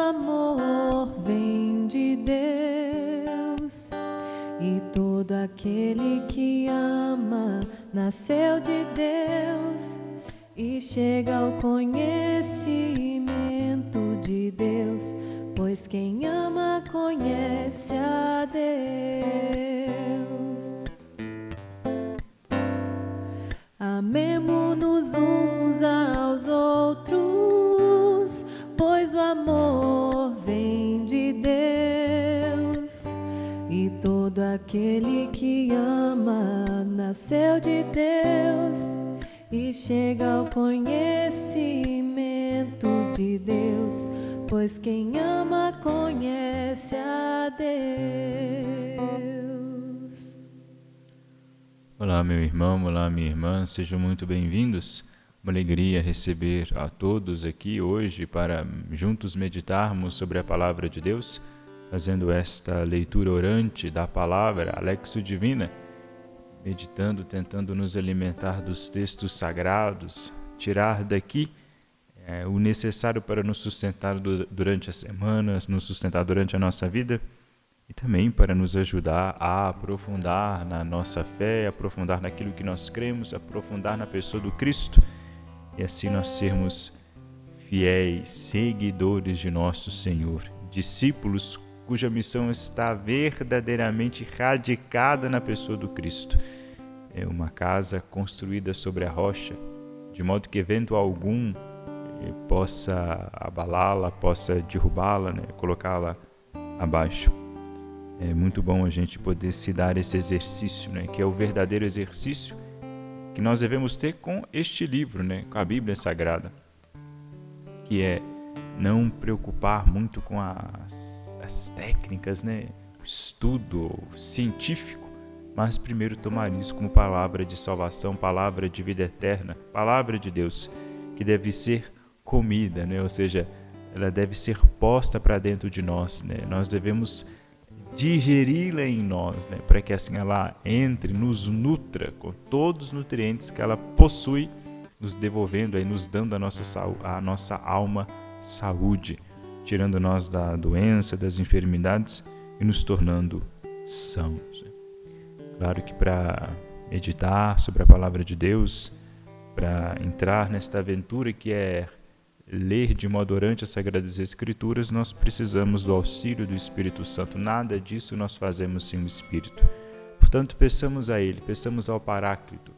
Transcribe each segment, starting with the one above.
amor vem de Deus, e todo aquele que ama nasceu de Deus e chega ao conhecimento de Deus, pois quem ama conhece a Deus. Amemo-nos uns aos outros, pois o amor vem de Deus, e todo aquele que ama nasceu de Deus e chega ao conhecimento de Deus, pois quem ama conhece a Deus. Olá, meu irmão, olá, minha irmã, sejam muito bem-vindos. Uma alegria receber a todos aqui hoje para juntos meditarmos sobre a Palavra de Deus, fazendo esta leitura orante da Palavra, a Lexio Divina, meditando, tentando nos alimentar dos textos sagrados, tirar daqui o necessário para nos sustentar durante a semana, nos sustentar durante a nossa vida, e também para nos ajudar a aprofundar na nossa fé, aprofundar naquilo que nós cremos, aprofundar na pessoa do Cristo, e assim nós sermos fiéis, seguidores de nosso Senhor, discípulos cuja missão está verdadeiramente radicada na pessoa do Cristo. É uma casa construída sobre a rocha, de modo que evento algum possa abalá-la, possa derrubá-la, colocá-la abaixo. É muito bom a gente poder se dar esse exercício, que é o verdadeiro exercício que nós devemos ter com este livro, com a Bíblia Sagrada, que é não preocupar muito com as técnicas, o estudo científico, mas primeiro tomar isso como palavra de salvação, palavra de vida eterna, palavra de Deus, que deve ser comida, ou seja, ela deve ser posta para dentro de nós, nós devemos digeri-la em nós, para que assim ela entre, nos nutra com todos os nutrientes que ela possui, nos devolvendo, nos dando a nossa alma saúde, tirando nós da doença, das enfermidades e nos tornando sãos. Claro que para meditar sobre a Palavra de Deus, para entrar nesta aventura que é ler de modo orante as Sagradas Escrituras, nós precisamos do auxílio do Espírito Santo. Nada disso nós fazemos sem o Espírito. Portanto, peçamos a Ele, peçamos ao Paráclito,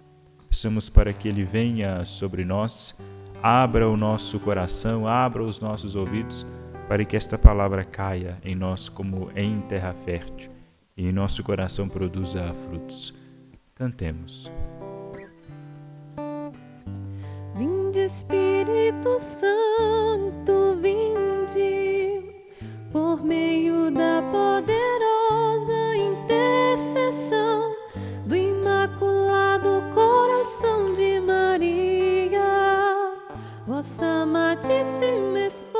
peçamos para que Ele venha sobre nós, abra o nosso coração, abra os nossos ouvidos, para que esta palavra caia em nós como em terra fértil e em nosso coração produza frutos. Cantemos. Vinde, Espírito Santo, vinde, por meio da poderosa intercessão do Imaculado Coração de Maria, vossa amadíssima esposa.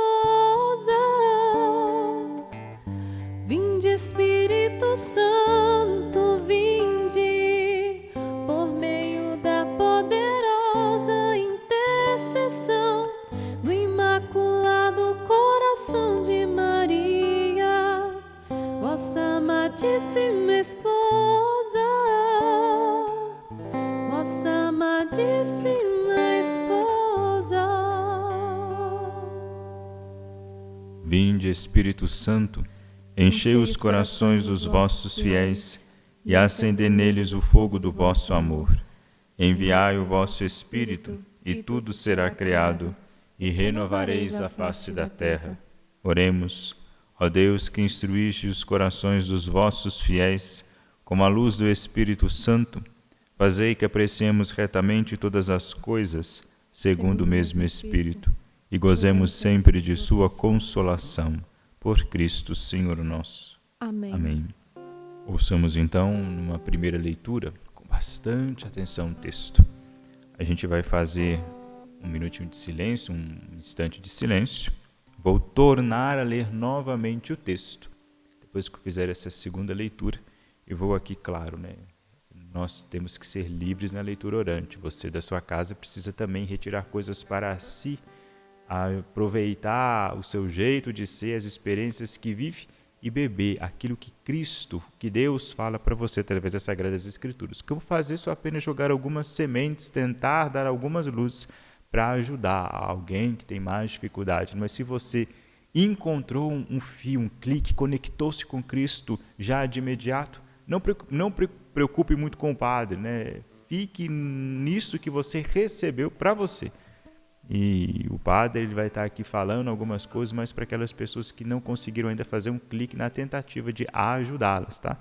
Vinde, Espírito Santo, vinde, por meio da poderosa intercessão do Imaculado Coração de Maria, vossa amadíssima esposa, vossa amadíssima esposa. Vinde, Espírito Santo, enchei os corações dos vossos fiéis e acendei neles o fogo do vosso amor. Enviai o vosso Espírito, e tudo será criado, e renovareis a face da terra. Oremos. Ó Deus, que instruíste os corações dos vossos fiéis com a luz do Espírito Santo, fazei que apreciemos retamente todas as coisas, segundo o mesmo Espírito, e gozemos sempre de sua consolação. Por Cristo, Senhor nosso. Amém. Amém. Ouçamos então, numa primeira leitura, com bastante atenção o texto. A gente vai fazer um minutinho de silêncio, um instante de silêncio. Vou tornar a ler novamente o texto. Depois que eu fizer essa segunda leitura, eu vou aqui, claro, nós temos que ser livres na leitura orante. Você da sua casa precisa também retirar coisas para si, a aproveitar o seu jeito de ser, as experiências que vive e beber aquilo que Cristo, que Deus fala para você através das Sagradas Escrituras. O que eu vou fazer é só apenas jogar algumas sementes, tentar dar algumas luzes para ajudar alguém que tem mais dificuldade. Mas se você encontrou um fio, um clique, conectou-se com Cristo já de imediato, não preocupe muito com o Padre, né? Fique nisso que você recebeu para você. E o Padre ele vai estar aqui falando algumas coisas, mas para aquelas pessoas que não conseguiram ainda fazer um clique na tentativa de ajudá-las, tá?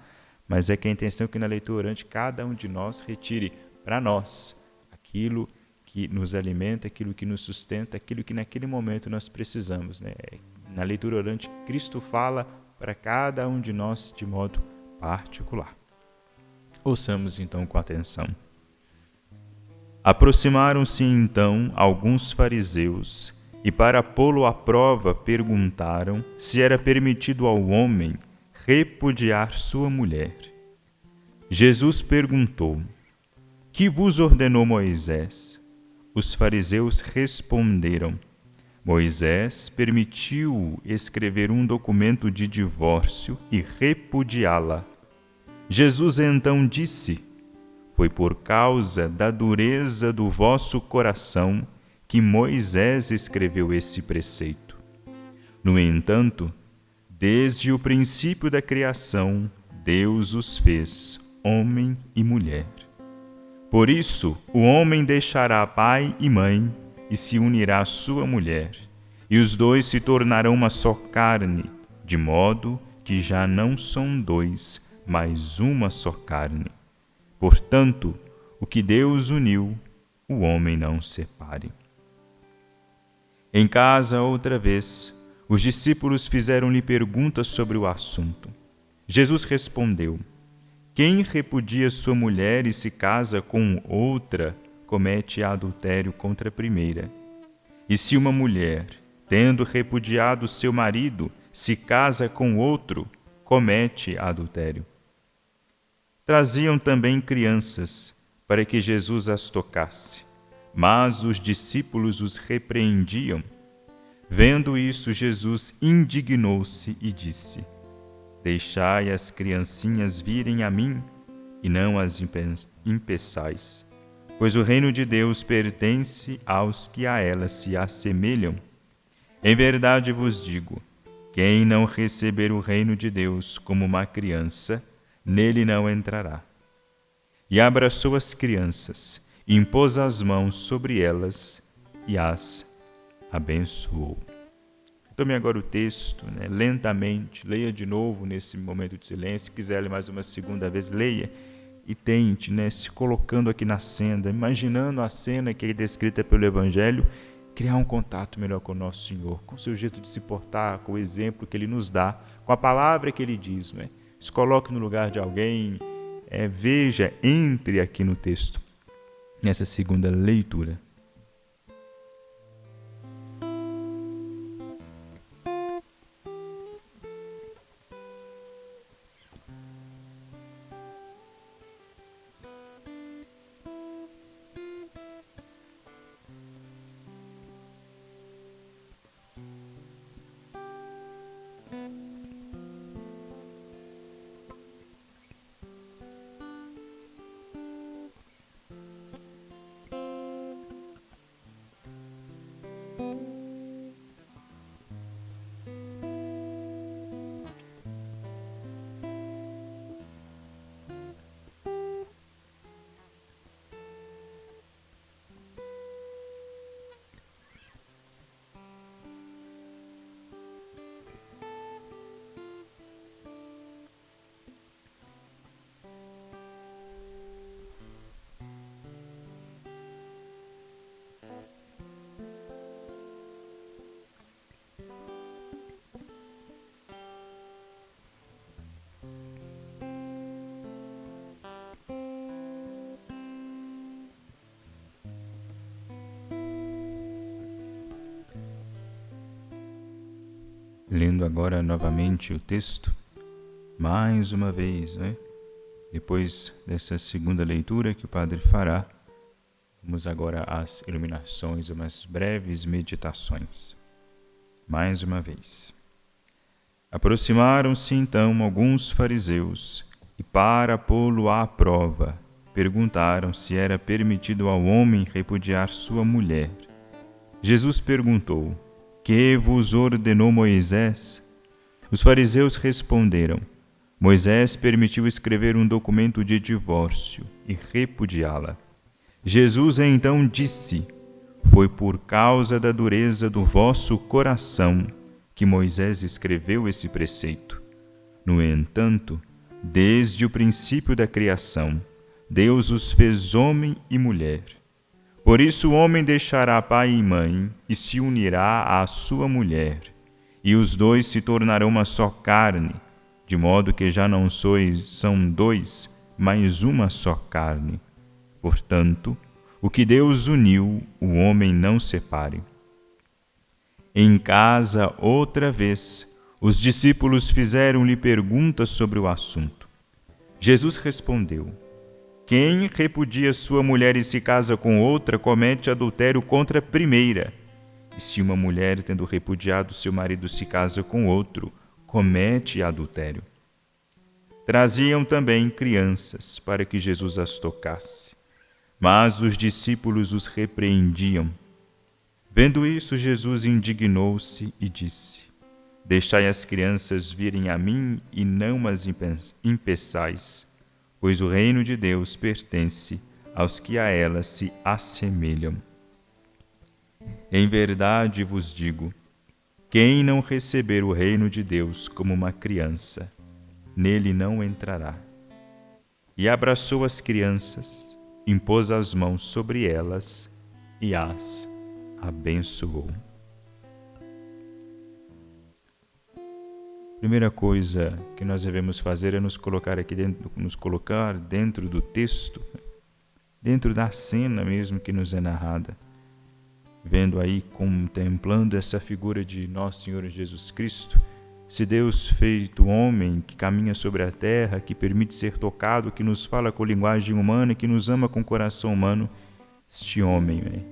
Mas é que a intenção é que na leitura orante cada um de nós retire para nós aquilo que nos alimenta, aquilo que nos sustenta, aquilo que naquele momento nós precisamos, né? Na leitura orante, Cristo fala para cada um de nós de modo particular. Ouçamos então com atenção. Aproximaram-se então alguns fariseus e, para pô-lo à prova, perguntaram se era permitido ao homem repudiar sua mulher. Jesus perguntou: Que vos ordenou Moisés? Os fariseus responderam: Moisés permitiu escrever um documento de divórcio e repudiá-la. Jesus então disse: Foi por causa da dureza do vosso coração que Moisés escreveu esse preceito. No entanto, desde o princípio da criação, Deus os fez homem e mulher. Por isso, o homem deixará pai e mãe e se unirá à sua mulher, e os dois se tornarão uma só carne, de modo que já não são dois, mas uma só carne. Portanto, o que Deus uniu, o homem não separe. Em casa, outra vez, os discípulos fizeram-lhe perguntas sobre o assunto. Jesus respondeu: Quem repudia sua mulher e se casa com outra, comete adultério contra a primeira. E se uma mulher, tendo repudiado seu marido, se casa com outro, comete adultério. Traziam também crianças, para que Jesus as tocasse, mas os discípulos os repreendiam. Vendo isso, Jesus indignou-se e disse: Deixai as criancinhas virem a mim, e não as impeçais, pois o reino de Deus pertence aos que a elas se assemelham. Em verdade vos digo, quem não receber o reino de Deus como uma criança, nele não entrará. E abraçou as crianças, impôs as mãos sobre elas e as abençoou. Tome agora o texto, lentamente, leia de novo nesse momento de silêncio. Se quiser ler mais uma segunda vez, leia e tente, se colocando aqui na cena, imaginando a cena que é descrita pelo Evangelho, criar um contato melhor com o nosso Senhor, com o seu jeito de se portar, com o exemplo que Ele nos dá, com a palavra que Ele diz, Se coloque no lugar de alguém, veja, entre aqui no texto, nessa segunda leitura. Lendo agora novamente o texto, mais uma vez, depois dessa segunda leitura que o Padre fará, Vamos agora às iluminações, umas breves meditações. Mais uma vez. Aproximaram-se então alguns fariseus e, para pô-lo à prova, perguntaram se era permitido ao homem repudiar sua mulher. Jesus perguntou: Que vos ordenou Moisés? Os fariseus responderam: Moisés permitiu escrever um documento de divórcio e repudiá-la. Jesus então disse: Foi por causa da dureza do vosso coração que Moisés escreveu esse preceito. No entanto, desde o princípio da criação, Deus os fez homem e mulher. Por isso o homem deixará pai e mãe e se unirá à sua mulher, e os dois se tornarão uma só carne, de modo que já não são dois, mas uma só carne. Portanto, o que Deus uniu, o homem não separe. Em casa, outra vez, os discípulos fizeram-lhe perguntas sobre o assunto. Jesus respondeu: Quem repudia sua mulher e se casa com outra, comete adultério contra a primeira. E se uma mulher, tendo repudiado seu marido, se casa com outro, comete adultério. Traziam também crianças para que Jesus as tocasse. Mas os discípulos os repreendiam. Vendo isso, Jesus indignou-se e disse: Deixai as crianças virem a mim e não as impeçais, pois o reino de Deus pertence aos que a elas se assemelham. Em verdade vos digo, quem não receber o reino de Deus como uma criança, nele não entrará. E abraçou as crianças, impôs as mãos sobre elas e as abençoou. Primeira coisa que nós devemos fazer é nos colocar dentro do texto, dentro da cena mesmo que nos é narrada, vendo aí, contemplando essa figura de nosso Senhor Jesus Cristo, esse Deus feito homem que caminha sobre a terra, que permite ser tocado, que nos fala com linguagem humana, que nos ama com coração humano, este homem,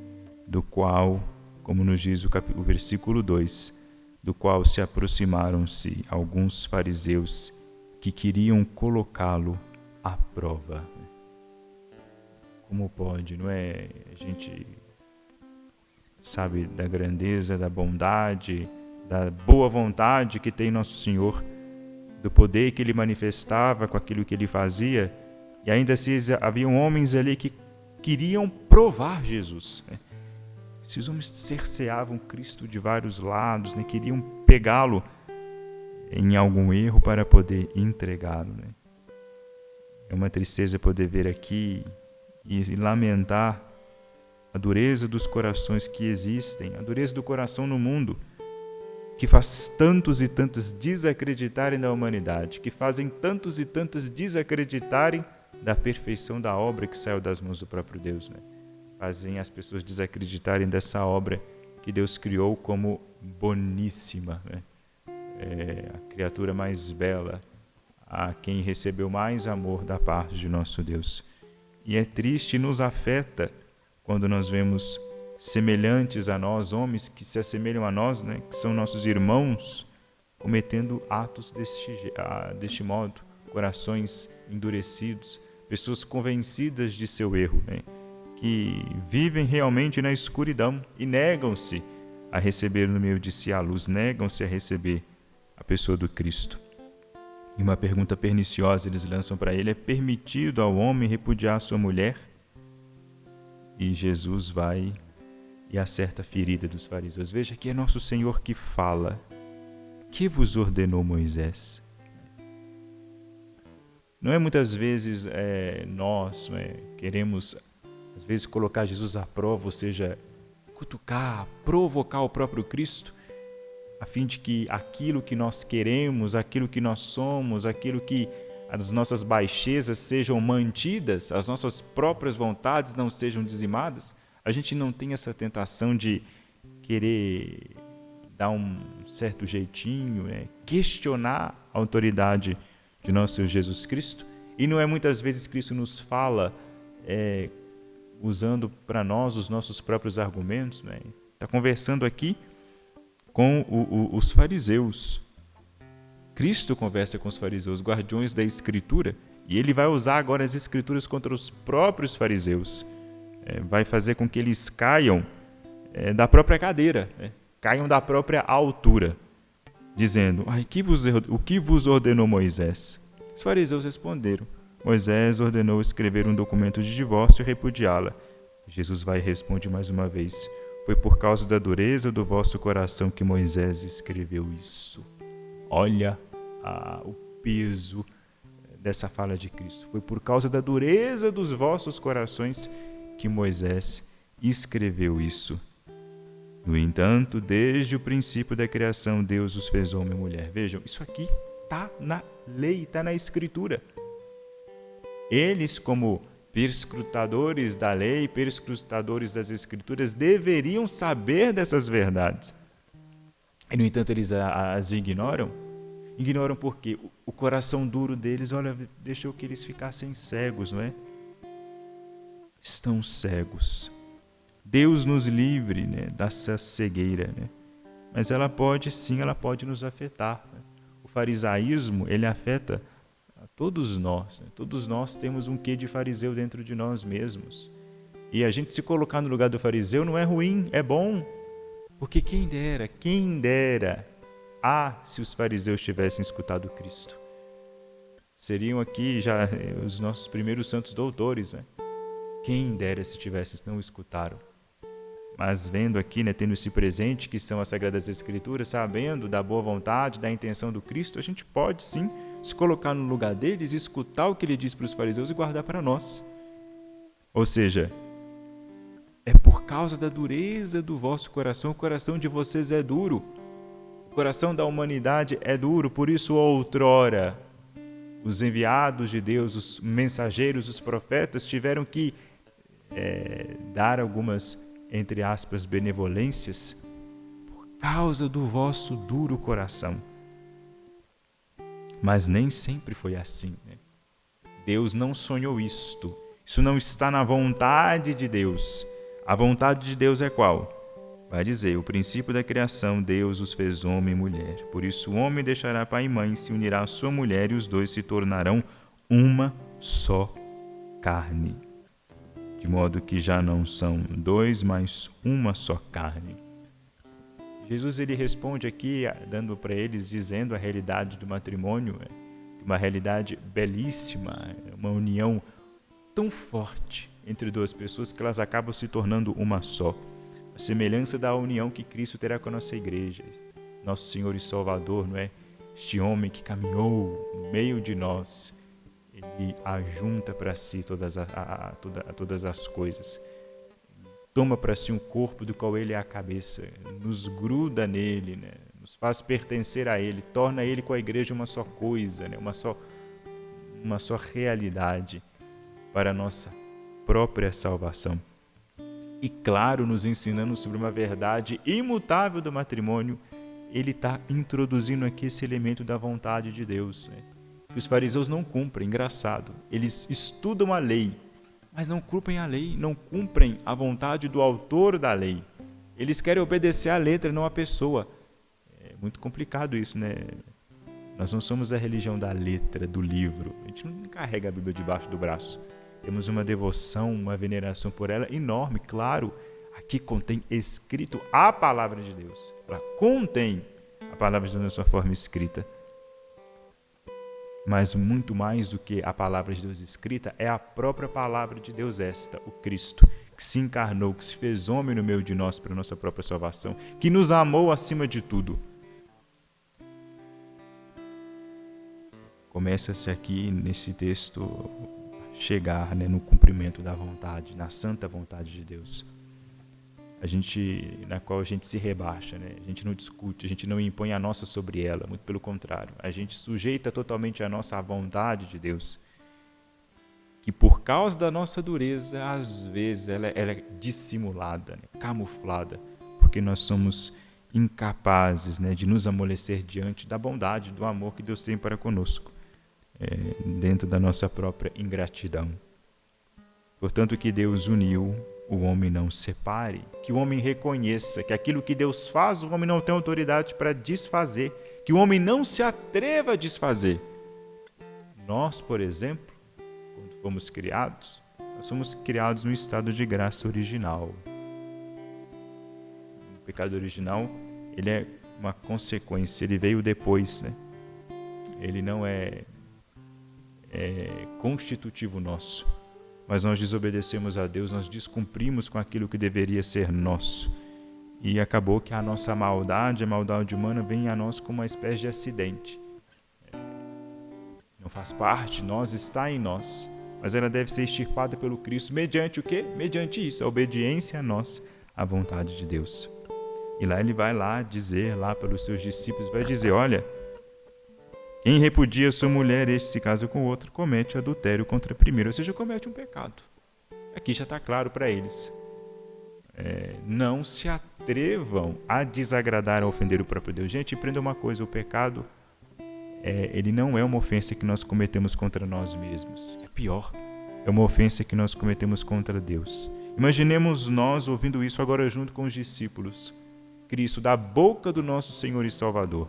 do qual, como nos diz o versículo 2, do qual se aproximaram-se alguns fariseus que queriam colocá-lo à prova. Como pode, não é? A gente sabe da grandeza, da bondade, da boa vontade que tem Nosso Senhor, do poder que Ele manifestava com aquilo que Ele fazia, e ainda assim haviam homens ali que queriam provar Jesus. Esses homens cerceavam Cristo de vários lados, queriam pegá-lo em algum erro para poder entregá-lo. É uma tristeza poder ver aqui e lamentar a dureza dos corações que existem, a dureza do coração no mundo, que faz tantos e tantos desacreditarem da humanidade, que fazem tantos e tantas desacreditarem da perfeição da obra que saiu das mãos do próprio Deus. Fazem as pessoas desacreditarem dessa obra que Deus criou como boníssima, a criatura mais bela, a quem recebeu mais amor da parte de nosso Deus. E é triste e nos afeta quando nós vemos semelhantes a nós, homens que se assemelham a nós, que são nossos irmãos, cometendo atos deste modo, corações endurecidos, pessoas convencidas de seu erro, que vivem realmente na escuridão e negam-se a receber no meio de si a luz, negam-se a receber a pessoa do Cristo. E uma pergunta perniciosa eles lançam para ele: é permitido ao homem repudiar sua mulher? E Jesus vai e acerta a ferida dos fariseus. Veja que é nosso Senhor que fala: que vos ordenou Moisés? Não é muitas vezes nós queremos, às vezes, colocar Jesus à prova, ou seja, cutucar, provocar o próprio Cristo, a fim de que aquilo que nós queremos, aquilo que nós somos, aquilo que as nossas baixezas sejam mantidas, as nossas próprias vontades não sejam dizimadas. A gente não tem essa tentação de querer dar um certo jeitinho, questionar a autoridade de nosso Senhor Jesus Cristo. E não é muitas vezes que Cristo nos fala usando para nós os nossos próprios argumentos, né? Está conversando aqui com os fariseus. Cristo conversa com os fariseus, guardiões da Escritura, e ele vai usar agora as Escrituras contra os próprios fariseus. Vai fazer com que eles caiam da própria cadeira, né? Caiam da própria altura, dizendo: o que vos ordenou Moisés? Os fariseus responderam: Moisés ordenou escrever um documento de divórcio e repudiá-la. Jesus vai e responde mais uma vez: foi por causa da dureza do vosso coração que Moisés escreveu isso. Olha o peso dessa fala de Cristo. Foi por causa da dureza dos vossos corações que Moisés escreveu isso. No entanto, desde o princípio da criação, Deus os fez homem e mulher. Vejam, isso aqui está na lei, está na Escritura. Eles, como perscrutadores da lei, perscrutadores das Escrituras, deveriam saber dessas verdades. E, no entanto, eles as ignoram. Ignoram porque o coração duro deles, deixou que eles ficassem cegos, não é? Estão cegos. Deus nos livre, né, dessa cegueira, né? Mas ela pode nos afetar, né? O farisaísmo, ele afeta a todos nós, né? Todos nós temos um quê de fariseu dentro de nós mesmos. E a gente se colocar no lugar do fariseu não é ruim, é bom. Porque quem dera, se os fariseus tivessem escutado Cristo. Seriam aqui já os nossos primeiros santos doutores, né? Quem dera se tivessem, não escutaram. Mas vendo aqui, né, tendo esse presente que são as Sagradas Escrituras, sabendo da boa vontade, da intenção do Cristo, a gente pode sim se colocar no lugar deles, escutar o que ele diz para os fariseus e guardar para nós. Ou seja, é por causa da dureza do vosso coração, o coração de vocês é duro. O coração da humanidade é duro, por isso outrora os enviados de Deus, os mensageiros, os profetas tiveram que dar algumas, entre aspas, benevolências por causa do vosso duro coração. Mas nem sempre foi assim, né? Deus não sonhou isto. Isso não está na vontade de Deus. A vontade de Deus é qual? Vai dizer: o princípio da criação, Deus os fez homem e mulher. Por isso o homem deixará pai e mãe, se unirá à sua mulher e os dois se tornarão uma só carne. De modo que já não são dois, mas uma só carne. Jesus ele responde aqui, dando para eles, dizendo a realidade do matrimônio, uma realidade belíssima, uma união tão forte entre duas pessoas que elas acabam se tornando uma só. A semelhança da união que Cristo terá com a nossa igreja, nosso Senhor e Salvador, não é? Este homem que caminhou no meio de nós, ele ajunta para si todas as coisas. Toma para si um corpo do qual ele é a cabeça, nos gruda nele, né? Nos faz pertencer a ele, torna ele com a igreja uma só coisa, né? uma só realidade para a nossa própria salvação. E claro, nos ensinando sobre uma verdade imutável do matrimônio, ele está introduzindo aqui esse elemento da vontade de Deus, né? Que os fariseus não cumprem, engraçado. Eles estudam a lei, mas não cumprem a lei, não cumprem a vontade do autor da lei. Eles querem obedecer à letra, não à pessoa. É muito complicado isso, né? Nós não somos a religião da letra, do livro. A gente não carrega a Bíblia debaixo do braço. Temos uma devoção, uma veneração por ela enorme. Claro, aqui contém escrito a palavra de Deus. Ela contém a palavra de Deus na sua forma escrita. Mas muito mais do que a palavra de Deus escrita, é a própria palavra de Deus esta, o Cristo, que se encarnou, que se fez homem no meio de nós para a nossa própria salvação, que nos amou acima de tudo. Começa-se aqui nesse texto a chegar, né, no cumprimento da vontade, na santa vontade de Deus. Na qual a gente se rebaixa, né? A gente não discute, a gente não impõe a nossa sobre ela, muito pelo contrário. A gente sujeita totalmente a nossa à vontade de Deus, que por causa da nossa dureza, às vezes ela é dissimulada, né? Camuflada, porque nós somos incapazes, né, de nos amolecer diante da bondade, do amor que Deus tem para conosco, dentro da nossa própria ingratidão. Portanto, que Deus uniu, o homem não separe. Que o homem reconheça que aquilo que Deus faz, o homem não tem autoridade para desfazer. Que o homem não se atreva a desfazer. Nós, por exemplo, quando fomos criados, nós somos criados no estado de graça original. O pecado original, ele é uma consequência, ele veio depois, né? Ele não é constitutivo nosso, mas nós desobedecemos a Deus, nós descumprimos com aquilo que deveria ser nosso, e acabou que a nossa maldade, a maldade humana, vem a nós como uma espécie de acidente. Não faz parte de nós, está em nós, mas ela deve ser extirpada pelo Cristo, mediante o quê? Mediante isso, a obediência a nós, à vontade de Deus. E lá ele vai lá dizer, lá pelos seus discípulos, vai dizer, olha, quem repudia sua mulher, este se casa com outro, comete adultério contra a primeira, ou seja, comete um pecado. Aqui já está claro para eles. Não se atrevam a desagradar, a ofender o próprio Deus. Gente, aprenda uma coisa, o pecado, ele não é uma ofensa que nós cometemos contra nós mesmos. É pior, é uma ofensa que nós cometemos contra Deus. Imaginemos nós ouvindo isso agora junto com os discípulos. Cristo, da boca do nosso Senhor e Salvador.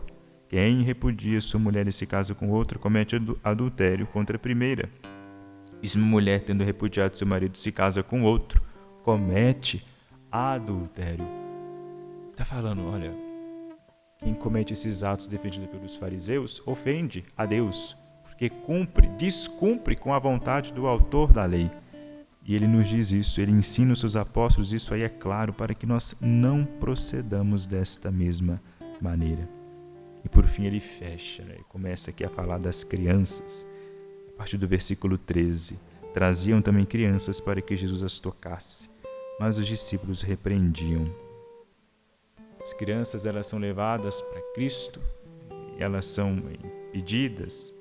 Quem repudia sua mulher e se casa com outra, comete adultério contra a primeira. E se uma mulher, tendo repudiado seu marido, se casa com outro, comete adultério. Está falando, olha, quem comete esses atos defendidos pelos fariseus, ofende a Deus, porque descumpre com a vontade do autor da lei. E ele nos diz isso, ele ensina os seus apóstolos, isso aí é claro, para que nós não procedamos desta mesma maneira. E por fim ele fecha, ele começa aqui a falar das crianças. A partir do versículo 13, traziam também crianças para que Jesus as tocasse, mas os discípulos repreendiam. As crianças, elas são levadas para Cristo, elas são impedidas,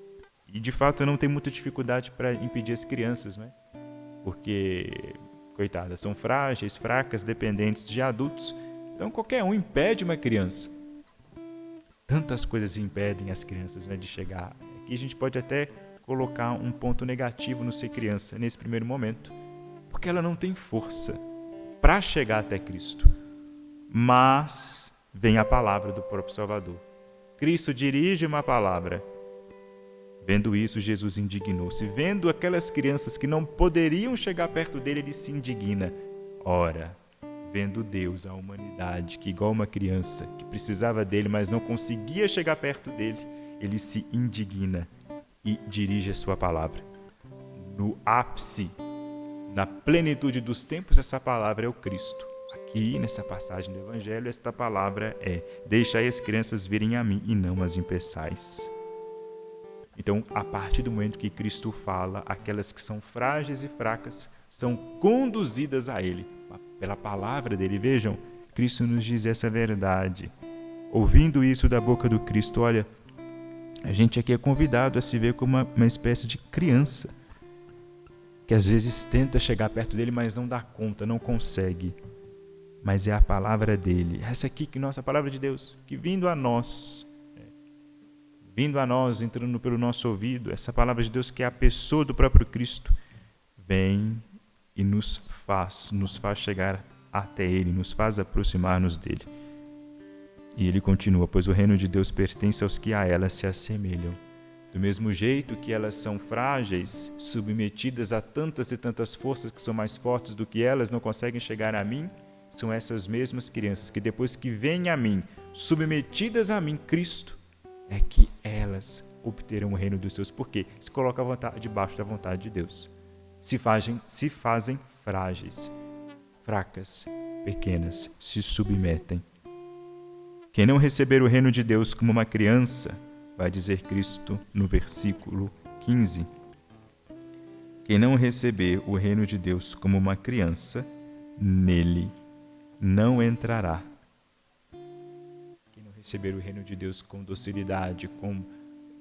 e de fato eu não tenho muita dificuldade para impedir as crianças, não é? Porque, coitadas, são frágeis, fracas, dependentes de adultos. Então, qualquer um impede uma criança. Tantas coisas impedem as crianças, né, de chegar. Aqui a gente pode até colocar um ponto negativo no ser criança, nesse primeiro momento, porque ela não tem força para chegar até Cristo. Mas vem a palavra do próprio Salvador. Cristo dirige uma palavra. Vendo isso, Jesus indignou-se. Vendo aquelas crianças que não poderiam chegar perto dele, ele se indigna. Ora, vendo Deus, a humanidade, que igual uma criança, que precisava dele, mas não conseguia chegar perto dele, ele se indigna e dirige a sua palavra. No ápice, na plenitude dos tempos, essa palavra é o Cristo. Aqui, nessa passagem do Evangelho, esta palavra é: deixai as crianças virem a mim e não as impeçais. Então, a partir do momento que Cristo fala, aquelas que são frágeis e fracas são conduzidas a Ele, pela palavra dele. Vejam, Cristo nos diz essa verdade. Ouvindo isso da boca do Cristo, olha, a gente aqui é convidado a se ver como uma espécie de criança, que às vezes tenta chegar perto dele, mas não dá conta, não consegue. Mas é a palavra dele, essa aqui, que nossa palavra de Deus, que vindo a nós, entrando pelo nosso ouvido, essa palavra de Deus, que é a pessoa do próprio Cristo, vem e nos faz chegar até Ele, nos faz aproximar-nos dele. E ele continua: pois o reino de Deus pertence aos que a ela se assemelham. Do mesmo jeito que elas são frágeis, submetidas a tantas e tantas forças que são mais fortes do que elas, não conseguem chegar a mim, são essas mesmas crianças que depois que vêm a mim, submetidas a mim, Cristo, é que elas obterão o reino dos céus. Por quê? Se colocam debaixo da vontade de Deus. Se fazem frágeis, fracas, pequenas, se submetem. Quem não receber o reino de Deus como uma criança, vai dizer Cristo no versículo 15. Quem não receber o reino de Deus como uma criança, nele não entrará. Receber o reino de Deus com docilidade, com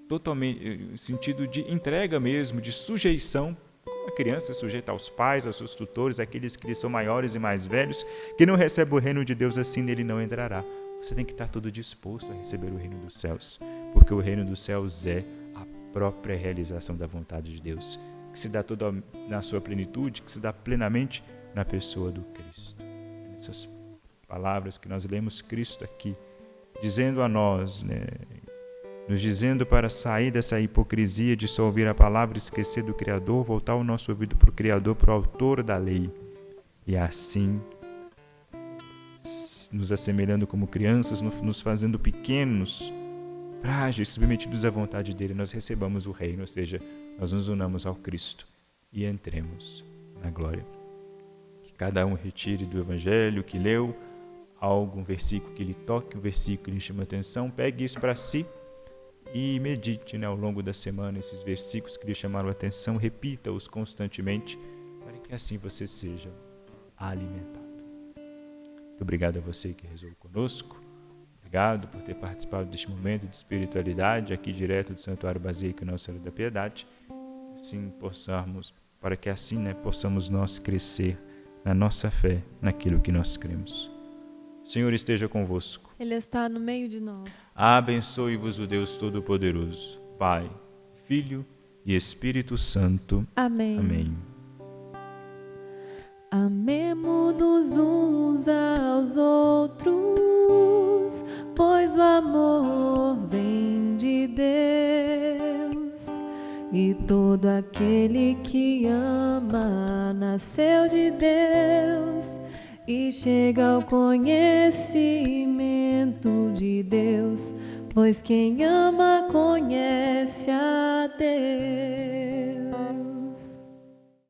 totalmente sentido de entrega mesmo, de sujeição, como a criança sujeita aos pais, aos seus tutores, aqueles que são maiores e mais velhos. Que não recebe o reino de Deus assim, nele não entrará. Você tem que estar todo disposto a receber o reino dos céus, porque o reino dos céus é a própria realização da vontade de Deus. que se dá toda na sua plenitude, que se dá plenamente na pessoa do Cristo. Essas palavras que nós lemos Cristo aqui, dizendo a nós, nos dizendo para sair dessa hipocrisia de só ouvir a palavra, esquecer do Criador, voltar o nosso ouvido para o Criador, para o autor da lei, e assim nos assemelhando como crianças, nos fazendo pequenos, frágeis, submetidos à vontade dele, nós recebamos o reino, ou seja, nós nos unamos ao Cristo e entremos na glória. Que cada um retire do Evangelho que leu algum versículo que lhe toque, um versículo que lhe chama a atenção, pegue isso para si e medite ao longo da semana esses versículos que lhe chamaram a atenção, repita-os constantemente, para que assim você seja alimentado. Muito obrigado a você que rezou conosco. Obrigado por ter participado deste momento de espiritualidade aqui direto do Santuário Basílica Nossa Senhora da Piedade. Assim para que assim possamos nós crescer na nossa fé, naquilo que nós cremos. O Senhor esteja convosco. Ele está no meio de nós. Abençoe-vos o Deus Todo-Poderoso, Pai, Filho e Espírito Santo. Amém. Amém. Amemo-nos uns aos outros, pois o amor vem de Deus. E todo aquele que ama nasceu de Deus e chega ao conhecimento de Deus, pois quem ama conhece